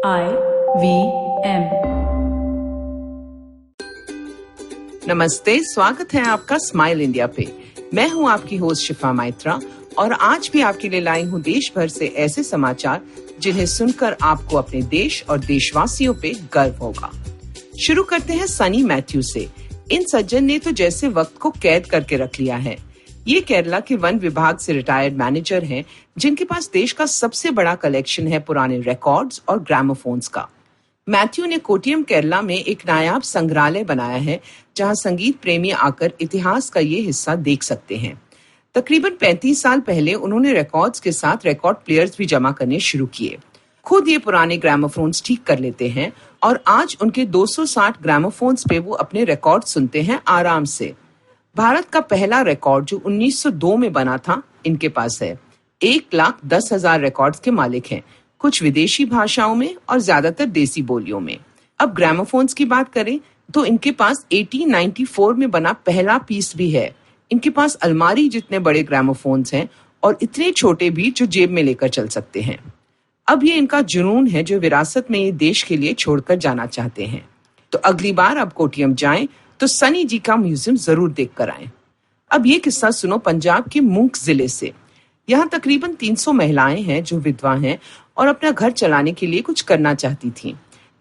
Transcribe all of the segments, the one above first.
IVM। नमस्ते, स्वागत है आपका स्माइल इंडिया पे। मैं हूं आपकी होस्ट शिफा माइत्रा और आज भी आपके लिए लाई हूं देश भर से ऐसे समाचार जिन्हें सुनकर आपको अपने देश और देशवासियों पे गर्व होगा। शुरू करते हैं सनी मैथ्यू से। इन सज्जन ने तो जैसे वक्त को कैद करके रख लिया है। ये केरला के वन विभाग से रिटायर्ड मैनेजर हैं, जिनके पास देश का सबसे बड़ा कलेक्शन है पुराने रिकॉर्ड्स और ग्रामोफोन्स का। मैथ्यू ने कोट्टियम केरला में एक नायाब संग्रहालय बनाया है, जहां संगीत प्रेमी आकर इतिहास का ये हिस्सा देख सकते हैं। तकरीबन 35 साल पहले उन्होंने रिकॉर्ड्स के साथ रिकॉर्ड प्लेयर्स भी जमा करने शुरू किए। खुद ये पुराने ग्रामोफोन्स ठीक कर लेते हैं और आज उनके 260 ग्रामोफोन्स पे वो अपने रिकॉर्ड सुनते हैं आराम से। भारत का पहला रिकॉर्ड जो 1902 में बना था, इनके पास है। 1,10,000 रिकॉर्ड्स के मालिक हैं, कुछ विदेशी भाषाओं में और ज्यादातर देसी बोलियों में। अब ग्रामोफोन्स की बात करें तो इनके पास 1894 में बना पहला पीस भी है। इनके पास अलमारी जितने बड़े ग्रामोफोन्स हैं और इतने छोटे भी जो जेब में लेकर चल सकते हैं। अब ये इनका जुनून है जो विरासत में ये देश के लिए छोड़कर जाना चाहते हैं। तो अगली बार आप कोट्टियम जाएं तो सनी जी का म्यूजियम जरूर देख कर आएं। अब ये किस्सा सुनो पंजाब के मूंक जिले से। यहाँ तकरीबन 300 महिलाएं हैं जो विधवा हैं और अपना घर चलाने के लिए कुछ करना चाहती थीं।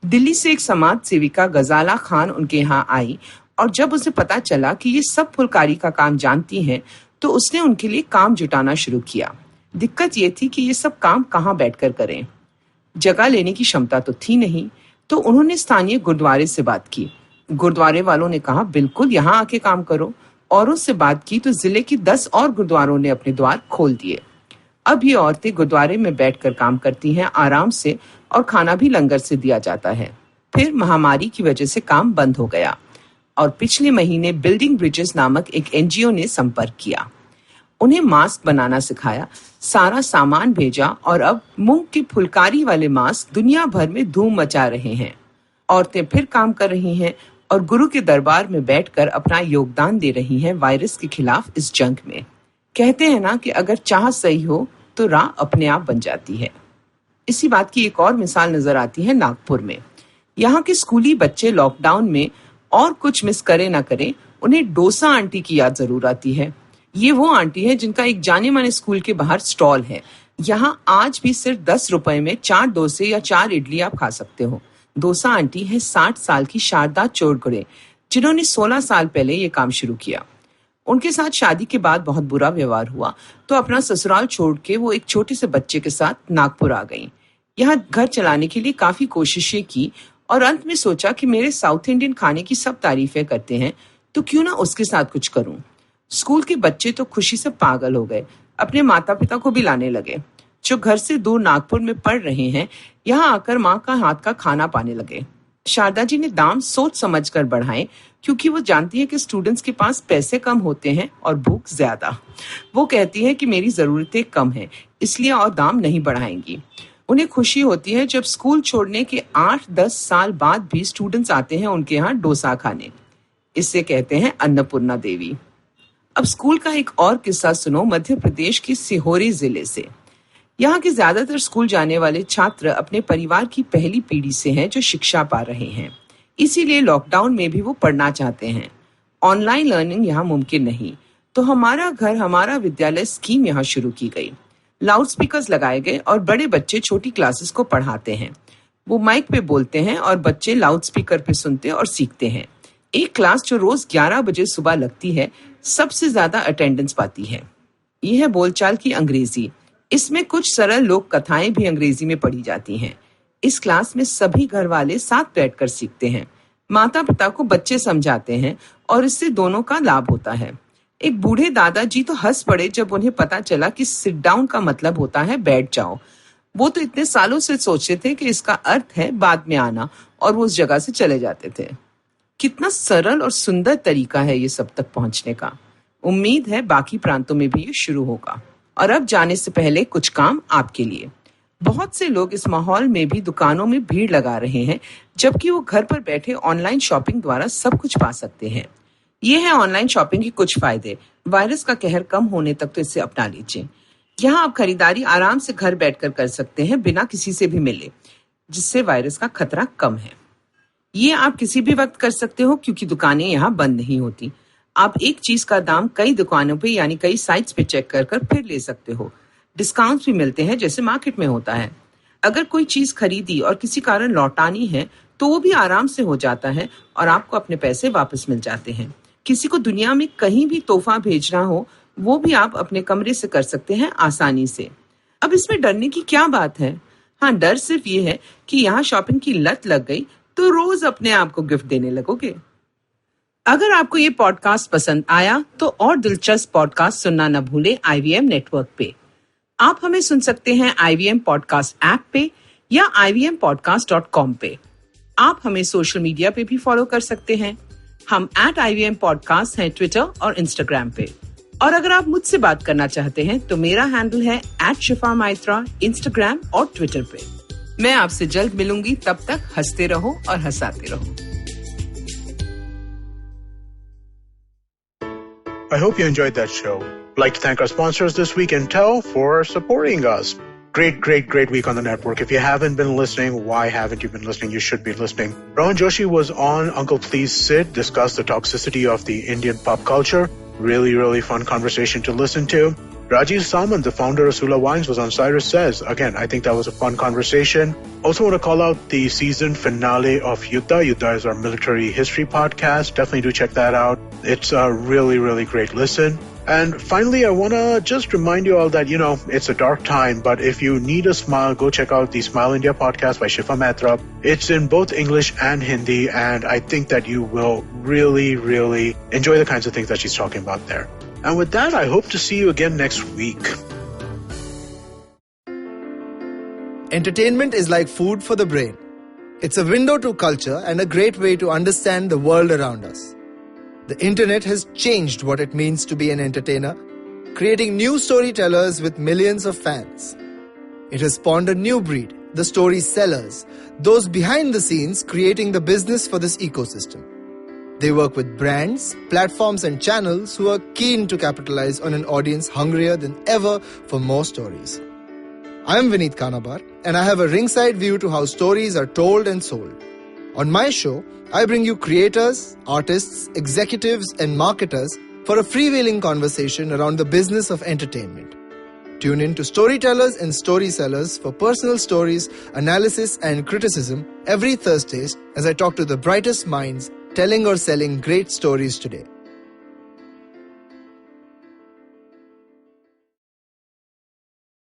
दिल्ली से एक समाज सेविका गजाला खान उनके यहाँ आई और जब उसे पता चला कि ये सब फुलकारी का काम जानती हैं, तो उसने उनके लिए काम जुटाना शुरू किया। दिक्कत ये थी कि ये सब काम कहाँ बैठकर करें। जगह लेने की क्षमता तो थी नहीं, तो उन्होंने स्थानीय गुरुद्वारे से बात की। गुरुद्वारे वालों ने कहा बिल्कुल यहाँ आके काम करो। औरों से बात की तो जिले की 10 और गुरुद्वारों ने अपने द्वार खोल दिए। अब ये औरतें गुरुद्वारे में बैठकर काम करती हैं आराम से और खाना भी लंगर से दिया जाता है। फिर महामारी की वजह से काम बंद हो गया और पिछले महीने बिल्डिंग ब्रिजेस नामक एक NGO ने संपर्क किया। उन्हें मास्क बनाना सिखाया, सारा सामान भेजा और अब मूंग की फुलकारी वाले मास्क दुनिया भर में धूम मचा रहे हैं। औरतें फिर काम कर रही हैं और गुरु के दरबार में बैठकर अपना योगदान दे रही हैं वायरस के खिलाफ इस जंग में। कहते हैं ना कि अगर चाह सही हो तो राह अपने आप बन जाती है। इसी बात की एक और मिसाल नजर आती है नागपुर में। यहाँ के स्कूली बच्चे लॉकडाउन में और कुछ मिस करे ना करें, उन्हें डोसा आंटी की याद जरूर आती है। ये वो आंटी है जिनका एक जाने माने स्कूल के बाहर स्टॉल है। यहाँ आज भी सिर्फ 10 रुपए में 4 डोसे या 4 इडली आप खा सकते हो। डोसा आंटी है 60 साल की शारदा चोरगुड़े, जिन्होंने 16 साल पहले ये काम शुरू किया। उनके साथ शादी के बाद बहुत बुरा व्यवहार हुआ, तो अपना ससुराल छोड़ के वो एक छोटे से बच्चे के साथ नागपुर आ गई। यहाँ घर चलाने के लिए काफी कोशिशें की और अंत में सोचा कि मेरे साउथ इंडियन खाने की सब तारीफें करते हैं, तो क्यों ना उसके साथ कुछ करूं। स्कूल के बच्चे तो खुशी से पागल हो गए, अपने माता पिता को भी लाने लगे जो घर से दूर नागपुर में पढ़ रहे हैं। यहाँ आकर माँ का हाथ का खाना पाने लगे। शारदा जी ने दाम सोच समझ कर बढ़ाए, क्योंकि वो जानती है कि स्टूडेंट्स के पास पैसे कम होते हैं और भूख ज्यादा। वो कहती है कि मेरी जरूरतें कम हैं, इसलिए और दाम नहीं बढ़ाएंगी। उन्हें खुशी होती है जब स्कूल छोड़ने के 8-10 साल बाद भी स्टूडेंट्स आते हैं उनके यहाँ डोसा खाने। इससे कहते हैं अन्नपूर्णा देवी। अब स्कूल का एक और किस्सा सुनो मध्य प्रदेश के सिहोरी जिले से। यहाँ के ज्यादातर स्कूल जाने वाले छात्र अपने परिवार की पहली पीढ़ी से हैं जो शिक्षा पा रहे हैं। इसीलिए लॉकडाउन में भी वो पढ़ना चाहते हैं। ऑनलाइन लर्निंग यहाँ मुमकिन नहीं, तो हमारा घर हमारा विद्यालय स्कीम यहाँ शुरू की गई। लाउड स्पीकर्स लगाए गए और बड़े बच्चे छोटी क्लासेस को पढ़ाते हैं। वो माइक पे बोलते हैं और बच्चे लाउड स्पीकर पे सुनते और सीखते हैं। एक क्लास जो रोज 11 बजे सुबह लगती है, सबसे ज्यादा अटेंडेंस पाती है। यह है बोलचाल की अंग्रेजी। इसमें कुछ सरल लोक कथाएं भी अंग्रेजी में पढ़ी जाती हैं। इस क्लास में सभी घर वाले साथ बैठकर सीखते हैं। माता पिता को बच्चे समझाते हैं और इससे दोनों का लाभ होता है। एक बूढ़े दादाजी तो हंस पड़े जब उन्हें पता चला कि सिट डाउन का मतलब होता है बैठ जाओ। वो तो इतने सालों से सोचते थे कि इसका अर्थ है बाद में आना, और वो उस जगह से चले जाते थे। कितना सरल और सुंदर तरीका है ये सब तक पहुंचने का। उम्मीद है बाकी प्रांतों में भी ये शुरू होगा। और अब जाने से पहले कुछ काम आपके लिए। बहुत से लोग इस माहौल में भी दुकानों में भीड़ लगा रहे हैं, जबकि वो घर पर बैठे ऑनलाइन शॉपिंग द्वारा सब कुछ पा सकते हैं। ये है ऑनलाइन शॉपिंग के कुछ फायदे। वायरस का कहर कम होने तक तो इसे अपना लीजिए। यहाँ आप खरीदारी आराम से घर बैठकर कर सकते हैं बिना किसी से भी मिले। जिससे वायरस का खतरा कम है। ये आप किसी भी वक्त कर सकते हो क्योंकि दुकानें यहाँ बंद नहीं होती। आप एक चीज का दाम कई दुकानों पे यानी कई साइट्स पे चेक कर फिर ले सकते हो। डिस्काउंट्स भी मिलते हैं जैसे मार्केट में होता है। अगर कोई चीज खरीदी और किसी कारण लौटानी है तो वो भी आराम से हो जाता है और आपको अपने पैसे वापस मिल जाते हैं। किसी को दुनिया में कहीं भी तोहफा भेजना हो वो भी आप अपने कमरे से कर सकते हैं आसानी से। अब इसमें डरने की क्या बात है? हाँ, डर सिर्फ ये है कि यहाँ शॉपिंग की लत लग गई तो रोज अपने आप को गिफ्ट देने लगोगे। अगर आपको ये पॉडकास्ट पसंद आया तो और दिलचस्प पॉडकास्ट सुनना न भूलें IVM नेटवर्क पे। आप हमें सुन सकते हैं IVM पॉडकास्ट ऐप पे या ivmpodcast.com पे। आप हमें सोशल मीडिया पे भी फॉलो कर सकते हैं। हम @IVM पॉडकास्ट हैं ट्विटर और इंस्टाग्राम पे। और अगर आप मुझसे बात करना चाहते हैं तो मेरा हैंडल है @Shifa Maitra इंस्टाग्राम और ट्विटर पे। मैं आपसे जल्द मिलूंगी, तब तक हंसते रहो और हंसाते रहो। I hope you enjoyed that show. I'd like to thank our sponsors this week, Intel, for supporting us. Great week on the network. If you haven't been listening, why haven't you been listening? You should be listening. Rohan Joshi was on Uncle Please Sit, discussed the toxicity of the Indian pop culture. Really fun conversation to listen to. Rajiv Samant, the founder of Sula Wines, was on Cyrus Says. Again, I think that was a fun conversation. Also want to call out the season finale of Yuddha. Yuddha is our military history podcast. Definitely do check that out. It's a really great listen. And finally, I want to just remind you all that, it's a dark time, but if you need a smile, go check out the Smile India podcast by Shifa Maitra. It's in both English and Hindi, and I think that you will really enjoy the kinds of things that she's talking about there. And with that, I hope to see you again next week. Entertainment is like food for the brain. It's a window to culture and a great way to understand the world around us. The internet has changed what it means to be an entertainer, creating new storytellers with millions of fans. It has spawned a new breed, the storytellers, those behind the scenes creating the business for this ecosystem. They work with brands, platforms and channels who are keen to capitalize on an audience hungrier than ever for more stories. I'm Vineet Kanabar, and I have a ringside view to how stories are told and sold. On my show, I bring you creators, artists, executives and marketers for a freewheeling conversation around the business of entertainment. Tune in to Storytellers and Storysellers for personal stories, analysis and criticism every Thursdays as I talk to the brightest minds telling or selling great stories today.